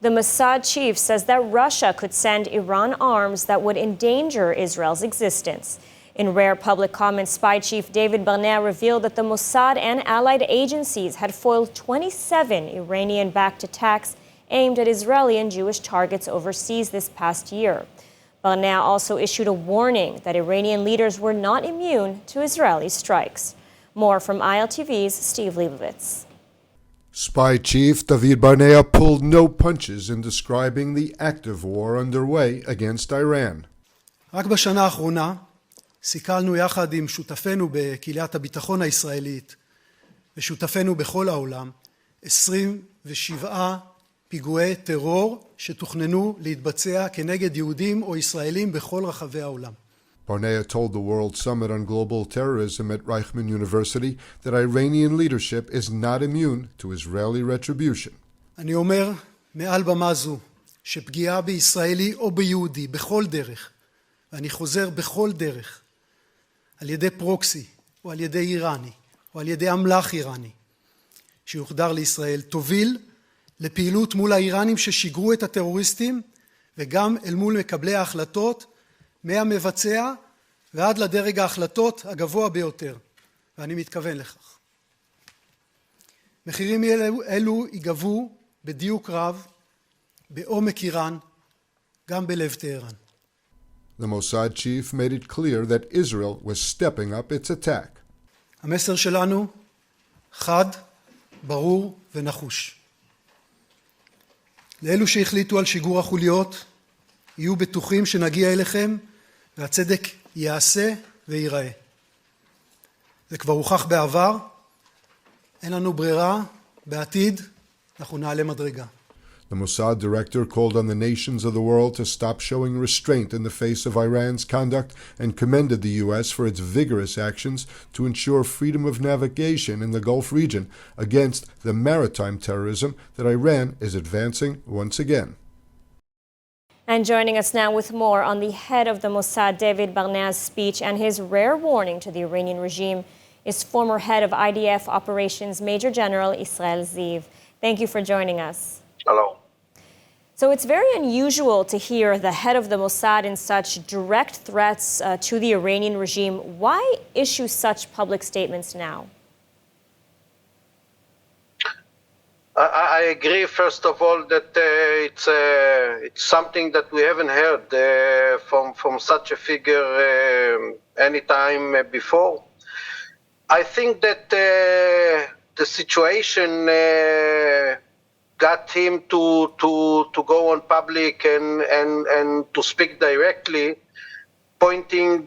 The Mossad chief says that Russia could send Iran arms that would endanger Israel's existence. In rare public comments, spy chief David Barnea revealed that the Mossad and allied agencies had foiled 27 Iranian-backed attacks aimed at Israeli and Jewish targets overseas this past year. Barnea also issued a warning that Iranian leaders were not immune to Israeli strikes. More from ILTV's Steve Leibovitz. Spy Chief David Barnea pulled no punches in describing the active war underway against Iran. רק בשנה האחרונה סיכלנו יחד עם שותפינו בקהילת הביטחון הישראלית ושותפינו בכל העולם 27 פיגועי טרור שתוכננו להתבצע כנגד יהודים או ישראלים בכל רחבי העולם. Barnea told the World Summit on Global Terrorism at Reichman University that Iranian leadership is not immune to Israeli retribution. אני אומר מעל במה זו שפגיעה בישראלי או ביהודי בכל דרך, ואני חוזר בכל דרך, על ידי פרוקסי או על ידי איראני או על ידי אמל"ח איראני שיוחדר לישראל, תוביל לפעילות מול האיראנים ששיגרו את הטרוריסטים וגם אל מול מקבלי ההחלטות מהמבצע ועד לדרג ההחלטות הגבוה ביותר, ואני מתכוון לכך. מחירים אלו ייגבו בדיוק רב, בעומק איראן, גם בלב טהרן. The Mossad chief made it clear that Israel was stepping up its attack. המסר שלנו חד, ברור ונחוש. לאלו שהחליטו על שיגור החוליות, יהיו בטוחים שנגיע אליכם והצדק יעשה ויראה. זה כבר הוכח בעבר, אין לנו ברירה, בעתיד אנחנו נעלה מדרגה. The Mossad director called on the nations of the world to stop showing restraint in the face of Iran's conduct and commended the U.S. for its vigorous actions to ensure freedom of navigation in the Gulf region against the maritime terrorism that Iran is advancing once again. And joining us now with more on the head of the Mossad, David Barnea's speech and his rare warning to the Iranian regime is former head of IDF Operations Major General Israel Ziv. Thank you for joining us. Hello. So it's very unusual to hear the head of the Mossad in such direct threats to the Iranian regime. Why issue such public statements now? I agree, first of all, that it's something that we haven't heard from such a figure any time before. I think that the situation got him to go on public and to speak directly, pointing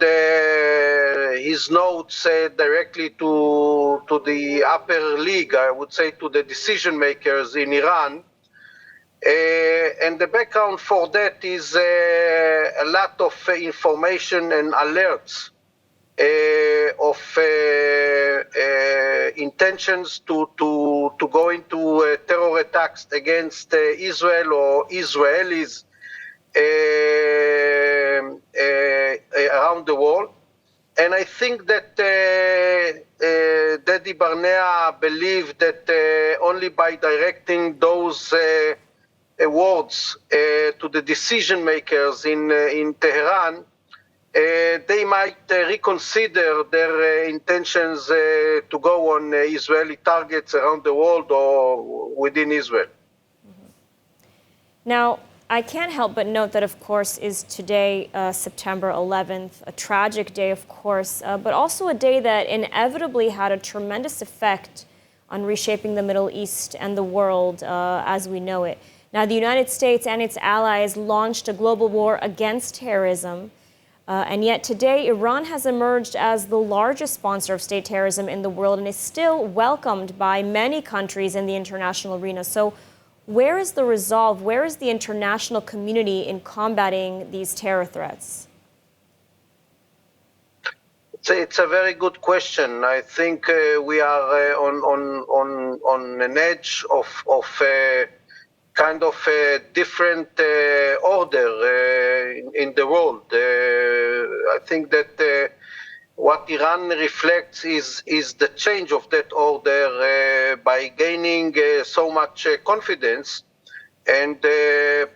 his notes directly to the upper league, I would say to the decision makers in Iran. And the background for that is a lot of information and alerts of intentions to go into terror attacks against Israel or Israelis around the world. And I think that Daddy Barnea believed that only by directing those words to the decision makers in Tehran, they might reconsider their intentions to go on Israeli targets around the world or within Israel. Now, I can't help but note that, of course, is today, September 11th, a tragic day, of course, but also a day that inevitably had a tremendous effect on reshaping the Middle East and the world as we know it. Now, the United States and its allies launched a global war against terrorism. And yet today, Iran has emerged as the largest sponsor of state terrorism in the world and is still welcomed by many countries in the international arena. So where is the resolve? Where is the international community in combating these terror threats? It's a very good question. I think we are on an edge of kind of a different order in the world. I think that what Iran reflects is the change of that order by gaining so much confidence and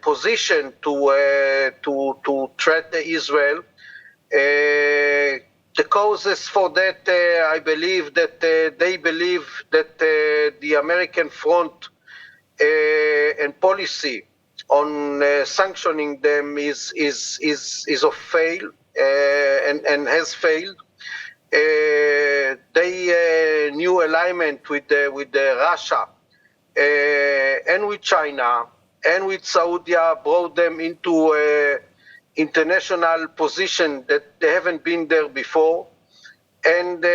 position to threat Israel. The causes for that, I believe that they believe that the American front and policy on sanctioning them is of fail and has failed. They new alignment with Russia and with China and with Saudi brought them into international position that they haven't been there before. And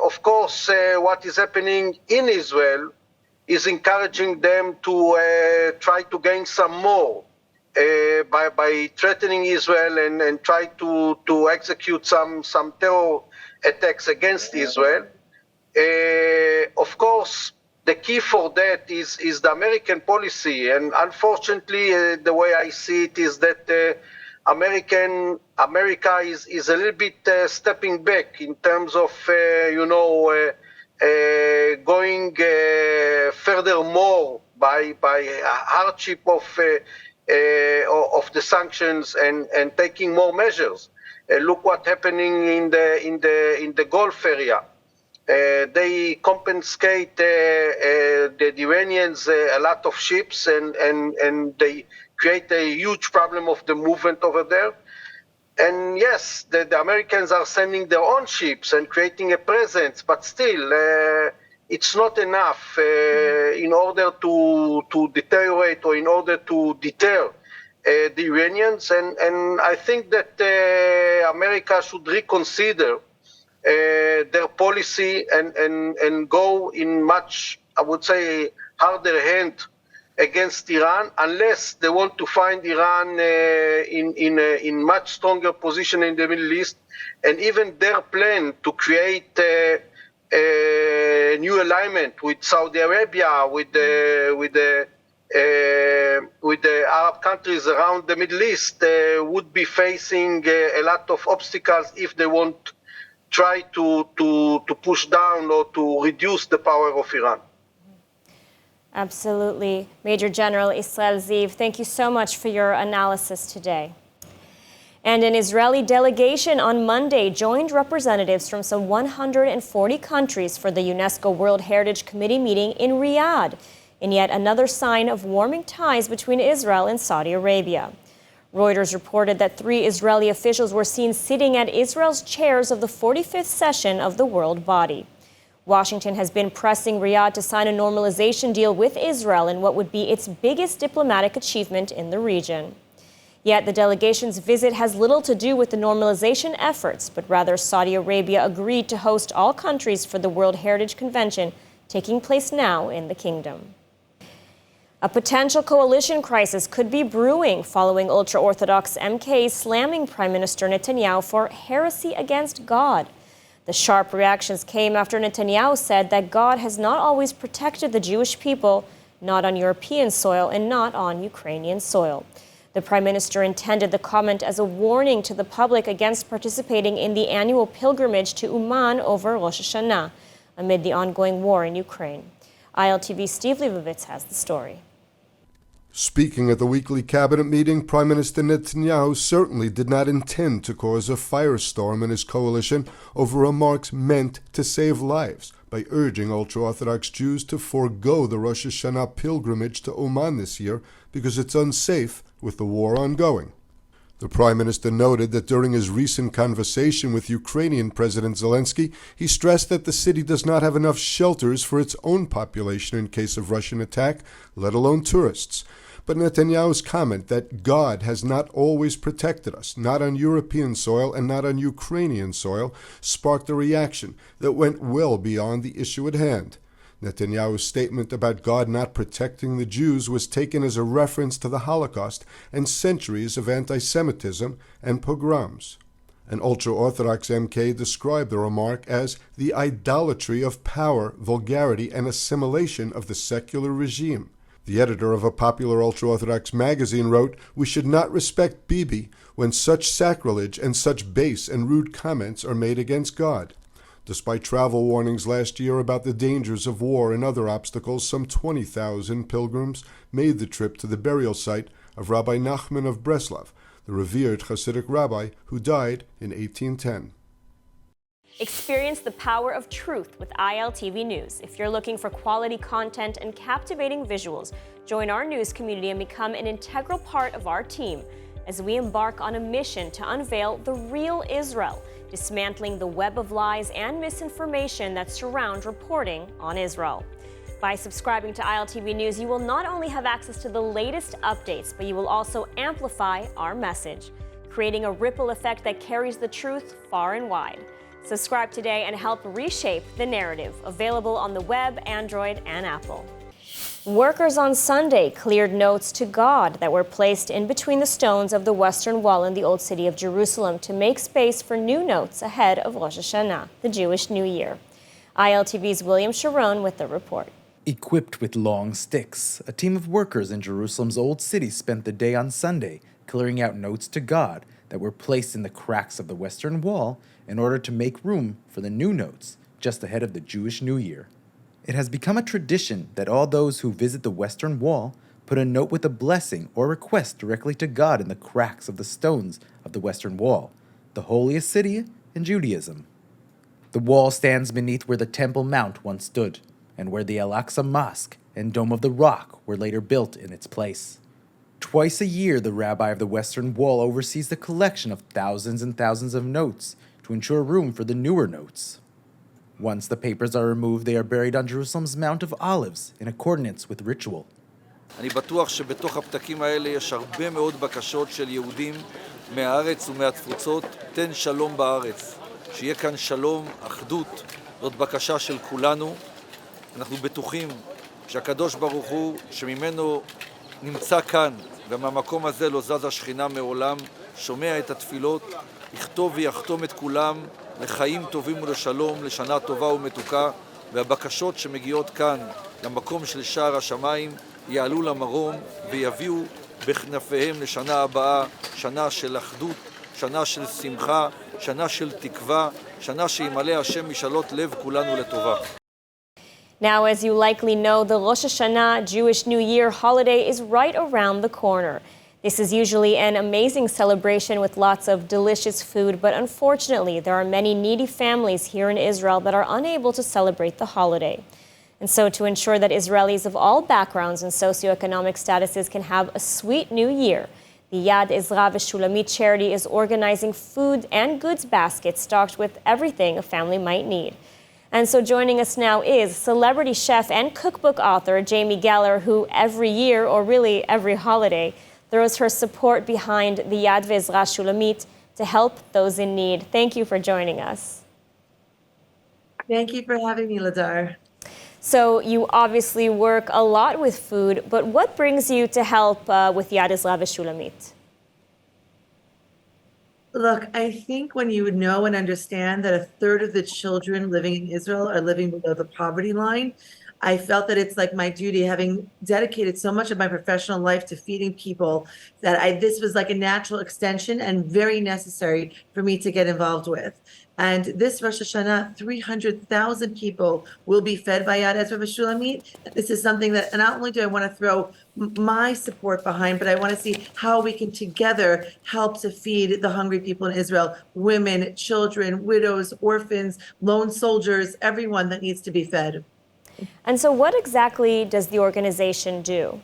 of course, what is happening in Israel is encouraging them to try to gain some more by threatening Israel and try to execute some terror attacks against Israel. Of course, the key for that is the American policy, and unfortunately, the way I see it is that America is a little bit stepping back in terms of going furthermore by hardship of the sanctions and taking more measures. Look what's happening in the Gulf area. They confiscate the Iranians a lot of ships and they create a huge problem of the movement over there. And yes, the Americans are sending their own ships and creating a presence, but still, it's not enough in order to deteriorate or in order to deter the Iranians. And I think that America should reconsider their policy and go in much, I would say, harder hand against Iran, unless they want to find Iran in much stronger position in the Middle East, and even their plan to create a new alignment with Saudi Arabia, with the Arab countries around the Middle East, would be facing a lot of obstacles if they want try to push down or to reduce the power of Iran. Absolutely. Major General Israel Ziv, thank you so much for your analysis today. And an Israeli delegation on Monday joined representatives from some 140 countries for the UNESCO World Heritage Committee meeting in Riyadh, in yet another sign of warming ties between Israel and Saudi Arabia. Reuters reported that 3 Israeli officials were seen sitting at Israel's chairs of the 45th session of the World Body. Washington has been pressing Riyadh to sign a normalization deal with Israel in what would be its biggest diplomatic achievement in the region. Yet the delegation's visit has little to do with the normalization efforts, but rather Saudi Arabia agreed to host all countries for the World Heritage Convention taking place now in the kingdom. A potential coalition crisis could be brewing following Ultra-Orthodox MKs slamming Prime Minister Netanyahu for heresy against God. The sharp reactions came after Netanyahu said that God has not always protected the Jewish people, not on European soil and not on Ukrainian soil. The Prime Minister intended the comment as a warning to the public against participating in the annual pilgrimage to Uman over Rosh Hashana, amid the ongoing war in Ukraine. ILTV Steve Leibovitz has the story. Speaking at the weekly cabinet meeting, Prime Minister Netanyahu certainly did not intend to cause a firestorm in his coalition over remarks meant to save lives by urging Ultra-Orthodox Jews to forego the Rosh Hashanah pilgrimage to Uman this year because it's unsafe with the war ongoing. The Prime Minister noted that during his recent conversation with Ukrainian President Zelensky, he stressed that the city does not have enough shelters for its own population in case of Russian attack, let alone tourists. But Netanyahu's comment that God has not always protected us, not on European soil and not on Ukrainian soil, sparked a reaction that went well beyond the issue at hand. Netanyahu's statement about God not protecting the Jews was taken as a reference to the Holocaust and centuries of anti-Semitism and pogroms. An ultra-Orthodox MK described the remark as the idolatry of power, vulgarity, and assimilation of the secular regime. The editor of a popular ultra-Orthodox magazine wrote, "We should not respect Bibi when such sacrilege and such base and rude comments are made against God." Despite travel warnings last year about the dangers of war and other obstacles, some 20,000 pilgrims made the trip to the burial site of Rabbi Nachman of Breslov, the revered Hasidic rabbi who died in 1810. Experience the power of truth with ILTV News. If you're looking for quality content and captivating visuals, join our news community and become an integral part of our team as we embark on a mission to unveil the real Israel, dismantling the web of lies and misinformation that surround reporting on Israel. By subscribing to ILTV News, you will not only have access to the latest updates, but you will also amplify our message, creating a ripple effect that carries the truth far and wide. Subscribe today and help reshape the narrative. Available on the web, Android, and Apple. Workers on Sunday cleared notes to God that were placed in between the stones of the Western Wall in the Old City of Jerusalem to make space for new notes ahead of Rosh Hashana, the Jewish New Year. ILTV's William Sharon with the report. Equipped with long sticks, a team of workers in Jerusalem's Old City spent the day on Sunday clearing out notes to God that were placed in the cracks of the Western Wall in order to make room for the new notes just ahead of the Jewish New Year. It has become a tradition that all those who visit the Western Wall put a note with a blessing or request directly to God in the cracks of the stones of the Western Wall, the holiest city in Judaism. The wall stands beneath where the Temple Mount once stood, and where the Al-Aqsa Mosque and Dome of the Rock were later built in its place. Twice a year, the rabbi of the Western Wall oversees the collection of thousands and thousands of notes to ensure room for the newer notes. Once the papers are removed, they are buried on Jerusalem's Mount of Olives in accordance with ritual. אני בטוח שבתוך הפתקים האלה יש הרבה מאוד בקשות של יהודים מהארץ ומהתפוצות. תן שלום בארץ, שיהיה כאן שלום, אחדות. זאת בקשה של כולנו. אנחנו בטוחים שהקדוש ברוך הוא, שממנו נמצא כאן, ומהמקום הזה לא זז השכינה מעולם, שומע את התפילות, יכתוב ויחתום את כולם לחיים טובים ולשלום, לשנה טובה ומתוקה, והבקשות שמגיעות כאן למקום של שער השמיים יעלו למרום ויביאו בכנפיהם לשנה הבאה, שנה של אחדות, שנה של שמחה, שנה של תקווה, שנה שימלא השם משאלות לב כולנו לטובה. Now, as you likely know, the Rosh Hashana Jewish New Year holiday is right around the corner. This is usually an amazing celebration with lots of delicious food, but unfortunately, there are many needy families here in Israel that are unable to celebrate the holiday. And so to ensure that Israelis of all backgrounds and socioeconomic statuses can have a sweet new year, the Yad Ezra Shulamit charity is organizing food and goods baskets stocked with everything a family might need. And so joining us now is celebrity chef and cookbook author Jamie Geller, who every year, or really every holiday, throws her support behind the Yad Ezra Shulamit to help those in need. Thank you for joining us. Thank you for having me, Ladar. So you obviously work a lot with food, but what brings you to help with Yad Ezra Shulamit? Look, I think when you would know and understand that a third of the children living in Israel are living below the poverty line, I felt that it's like my duty, having dedicated so much of my professional life to feeding people, that this was like a natural extension and very necessary for me to get involved with. And this Rosh Hashana, 300,000 people will be fed by Yad Ezra Shulamit. This is something that not only do I want to throw my support behind, but I want to see how we can together help to feed the hungry people in Israel, women, children, widows, orphans, lone soldiers, everyone that needs to be fed. And so what exactly does the organization do?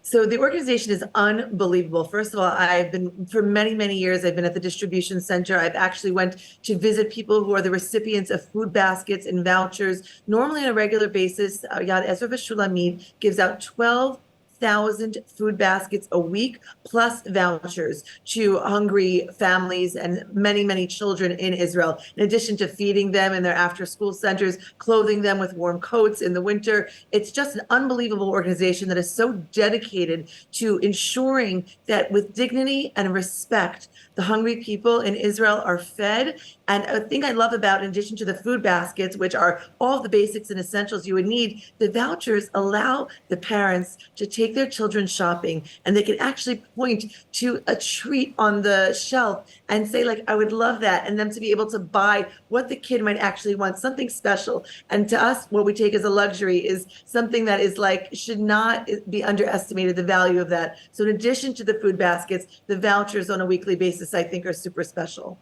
So the organization is unbelievable. First of all, I've been, for many, many years, I've been at the distribution center. I've actually went to visit people who are the recipients of food baskets and vouchers. Normally on a regular basis, Yad Ezra Shulamit gives out 12,000 food baskets a week, plus vouchers to hungry families and many, many children in Israel. In addition to feeding them in their after-school centers, clothing them with warm coats in the winter. It's just an unbelievable organization that is so dedicated to ensuring that with dignity and respect, the hungry people in Israel are fed And a thing I love about, in addition to the food baskets, which are all the basics and essentials you would need, the vouchers allow the parents to take their children shopping, and they can actually point to a treat on the shelf and say, like, I would love that, and them to be able to buy what the kid might actually want, something special. And to us, what we take as a luxury is something that is like, should not be underestimated, the value of that. So in addition to the food baskets, the vouchers on a weekly basis, I think, are super special.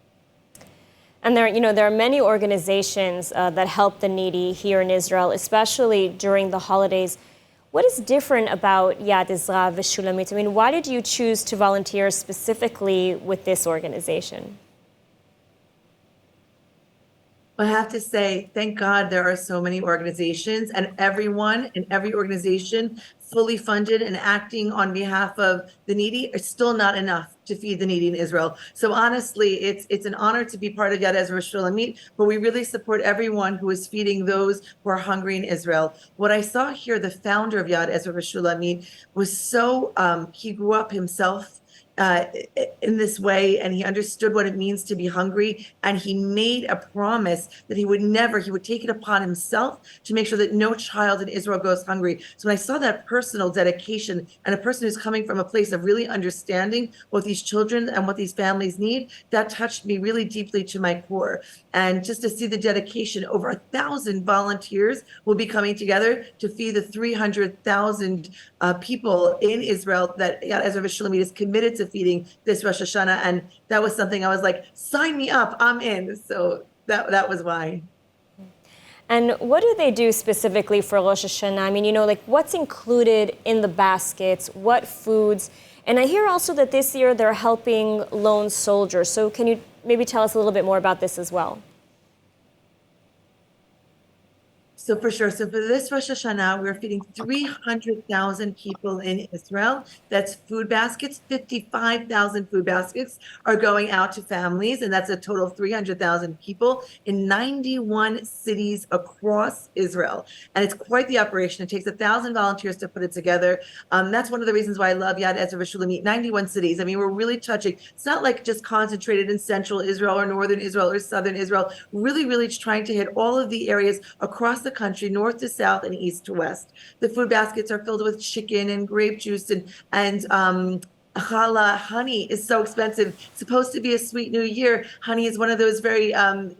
And there are many organizations that help the needy here in Israel, especially during the holidays. What is different about Yad Ezra v'Shulamit? I mean, why did you choose to volunteer specifically with this organization? I have to say, thank God there are so many organizations, and everyone in every organization fully funded and acting on behalf of the needy is still not enough to feed the needy in Israel. So honestly, it's an honor to be part of Yad Ezra Shulamit, but we really support everyone who is feeding those who are hungry in Israel. What I saw here, the founder of Yad Ezra Shulamit was so, he grew up himself in this way, and he understood what it means to be hungry, and he made a promise that he would take it upon himself to make sure that no child in Israel goes hungry. So when I saw that personal dedication and a person who's coming from a place of really understanding what these children and what these families need, that touched me really deeply to my core. And just to see the dedication, over 1,000 volunteers will be coming together to feed the 300,000 people in Israel that Yad Ezra Shulamit is committed to feeding this Rosh Hashana. And that was something I was like, sign me up, I'm in. So that was why. And what do they do specifically for Rosh Hashanah? I mean, like what's included in the baskets, what foods? And I hear also that this year they're helping lone soldiers. So can you maybe tell us a little bit more about this as well? So for sure. So for this Rosh Hashanah, we're feeding 300,000 people in Israel. That's food baskets. 55,000 food baskets are going out to families, and that's a total of 300,000 people in 91 cities across Israel. And it's quite the operation. It takes 1,000 volunteers to put it together. That's one of the reasons why I love Yad Ezra Shulamit. 91 cities. I mean, we're really touching. It's not like just concentrated in central Israel or northern Israel or southern Israel. Really, really trying to hit all of the areas across the country, north to south and east to west. The food baskets are filled with chicken and grape juice and challah. Honey is so expensive. It's supposed to be a sweet new year. Honey is one of those very,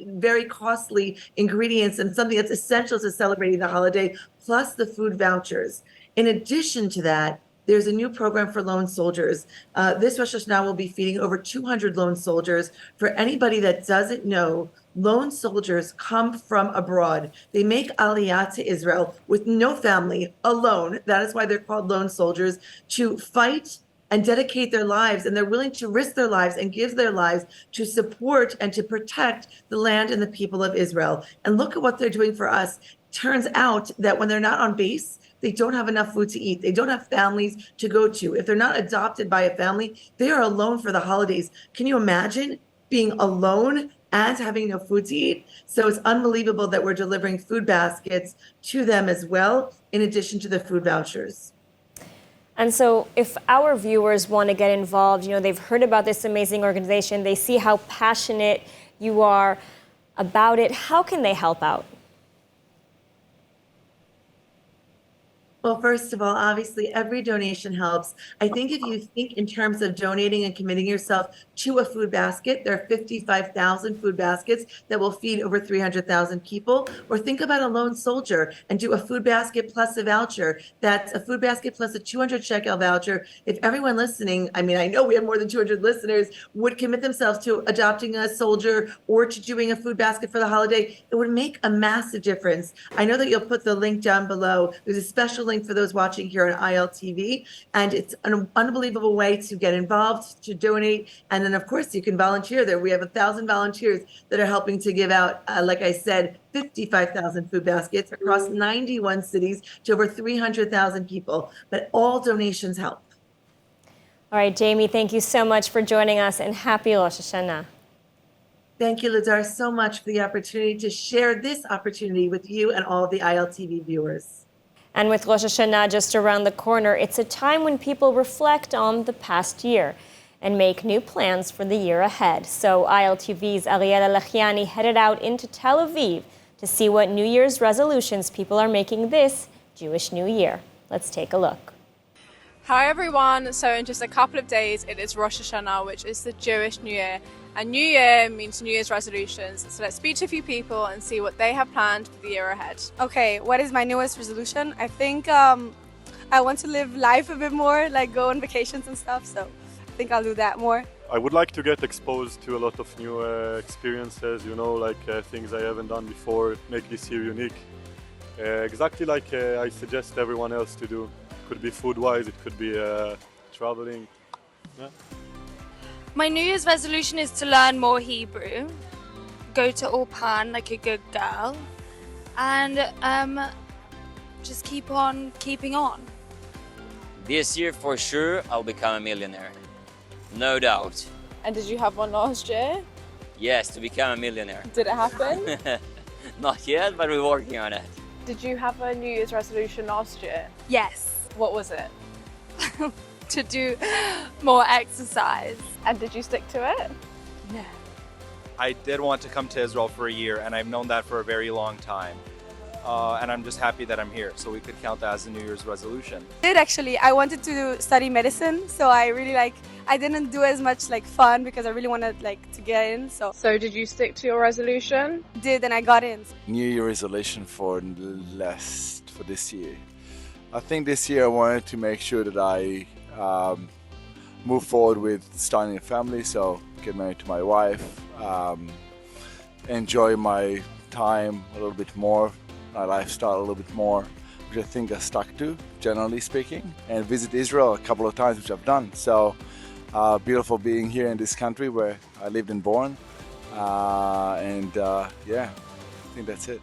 very costly ingredients and something that's essential to celebrating the holiday, plus the food vouchers. In addition to that, there's a new program for lone soldiers. This Rosh Hashanah will be feeding over 200 lone soldiers. For anybody that doesn't know, lone soldiers come from abroad. They make aliyah to Israel with no family, alone. That is why they're called lone soldiers, to fight and dedicate their lives. And they're willing to risk their lives and give their lives to support and to protect the land and the people of Israel. And look at what they're doing for us. Turns out that when they're not on base, they don't have enough food to eat. They don't have families to go to. If they're not adopted by a family, they are alone for the holidays. Can you imagine being alone and having no food to eat? So it's unbelievable that we're delivering food baskets to them as well, in addition to the food vouchers. And so if our viewers want to get involved, they've heard about this amazing organization, they see how passionate you are about it, how can they help out? Well, first of all, obviously, every donation helps. I think if you think in terms of donating and committing yourself to a food basket, there are 55,000 food baskets that will feed over 300,000 people. Or think about a lone soldier and do a food basket plus a voucher. That's a food basket plus a 200 shekel voucher. If everyone listening, I mean, I know we have more than 200 listeners, would commit themselves to adopting a soldier or to doing a food basket for the holiday, it would make a massive difference. I know that you'll put the link down below. There's a special link for those watching here on ILTV, and it's an unbelievable way to get involved, to donate, and then of course you can volunteer there. We have 1,000 volunteers that are helping to give out, like I said, 55,000 food baskets across 91 cities to over 300,000 people, but all donations help. All right, Jamie, thank you so much for joining us, and happy Rosh Hashanah. Thank you, Lazar, so much for the opportunity to share this opportunity with you and all of the ILTV viewers. And with Rosh Hashanah just around the corner, it's a time when people reflect on the past year. and make new plans for the year ahead. So ILTV's Ariel Alechiani headed out into Tel Aviv to see what New Year's resolutions people are making this Jewish New Year. Let's take a look. Hi everyone, so in just a couple of days it is Rosh Hashana, which is the Jewish New Year. And New Year means New Year's resolutions. So let's speak to a few people and see what they have planned for the year ahead. Okay, what is my newest resolution? I think I want to live life a bit more, like go on vacations and stuff. So I think I'll do that more. I would like to get exposed to a lot of new experiences, like things I haven't done before, make this year unique. Exactly like I suggest everyone else to do. Could be food-wise, it could be traveling. Yeah. My New Year's resolution is to learn more Hebrew, go to Uman like a good girl, and just keep on keeping on. This year, for sure, I'll become a millionaire. No doubt. And did you have one last year? Yes, to become a millionaire. Did it happen? Not yet, but we're working on it. Did you have a New Year's resolution last year? Yes, What was it? to do more exercise. And did you stick to it? Yeah. I did want to come to Israel for a year, and I've known that for a very long time. And I'm just happy that I'm here, so we could count that as a New Year's resolution. I wanted to study medicine, so I didn't do as much fun because I really wanted to get in. So did you stick to your resolution? did, and I got in. New Year resolution for this year. I think this year I wanted to make sure that I move forward with starting a family, so get married to my wife, enjoy my time a little bit more, my lifestyle a little bit more, which I think I stuck to, generally speaking, and visit Israel a couple of times, which I've done. So beautiful being here in this country where I lived and born, yeah, I think that's it.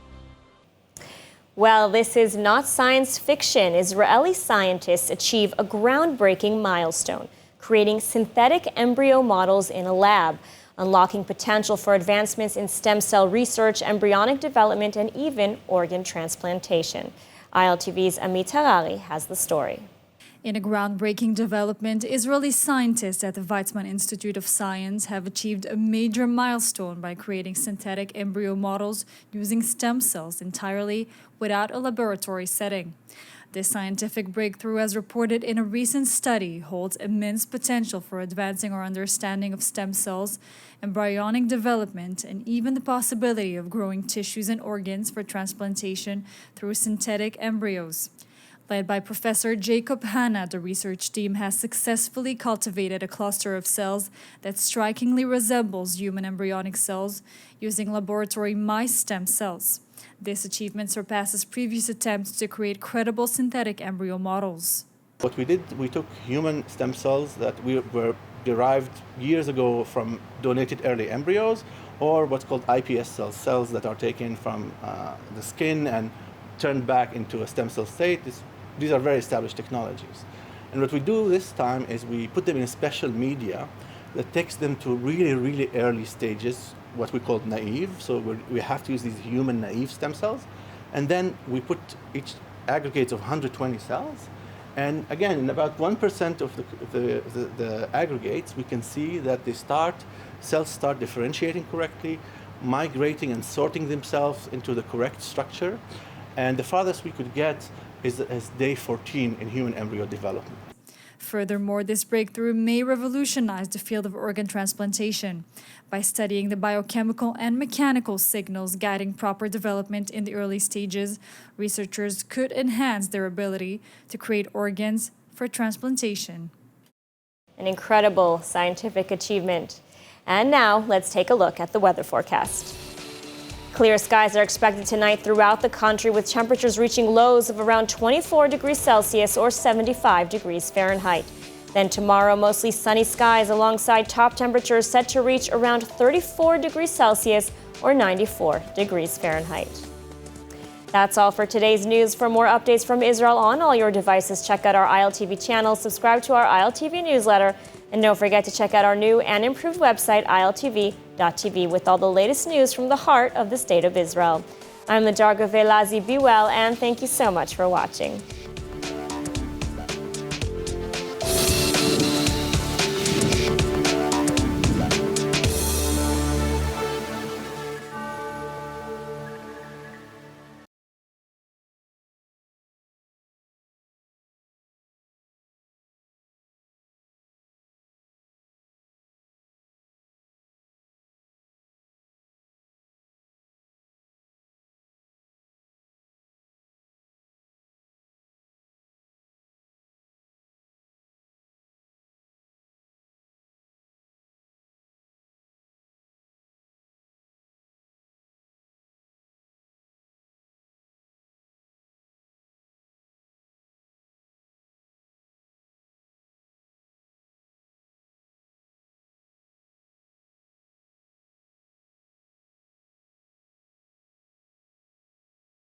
Well, this is not science fiction. Israeli scientists achieve a groundbreaking milestone, creating synthetic embryo models in a lab, unlocking potential for advancements in stem cell research, embryonic development, and even organ transplantation. ILTV's Amit Harari has the story. In a groundbreaking development, Israeli scientists at the Weizmann Institute of Science have achieved a major milestone by creating synthetic embryo models using stem cells entirely without a laboratory setting. This scientific breakthrough, as reported in a recent study, holds immense potential for advancing our understanding of stem cells, embryonic development, and even the possibility of growing tissues and organs for transplantation through synthetic embryos. Led by Professor Jacob Hanna, the research team has successfully cultivated a cluster of cells that strikingly resembles human embryonic cells using laboratory mice stem cells. This achievement surpasses previous attempts to create credible synthetic embryo models. What we did, we took human stem cells that were derived years ago from donated early embryos, or what's called iPS cells, cells that are taken from the skin and turned back into a stem cell state. These are very established technologies. And what we do this time is we put them in a special media that takes them to really, really early stages, what we call naive. So we have to use these human naive stem cells. And then we put each aggregates of 120 cells. And again, in about 1% of the aggregates, we can see that cells start differentiating correctly, migrating and sorting themselves into the correct structure. And the farthest we could get is day 14 in human embryo development. Furthermore, this breakthrough may revolutionize the field of organ transplantation. By studying the biochemical and mechanical signals guiding proper development in the early stages, researchers could enhance their ability to create organs for transplantation. An incredible scientific achievement. And now, let's take a look at the weather forecast. Clear skies are expected tonight throughout the country, with temperatures reaching lows of around 24 degrees Celsius or 75 degrees Fahrenheit. Then tomorrow, mostly sunny skies alongside top temperatures set to reach around 34 degrees Celsius or 94 degrees Fahrenheit. That's all for today's news. For more updates from Israel on all your devices, check out our ILTV channel, subscribe to our ILTV newsletter, and don't forget to check out our new and improved website, ILTV.tv, with all the latest news from the heart of the State of Israel. I'm Lajar Gavelazi. Be well, and thank you so much for watching.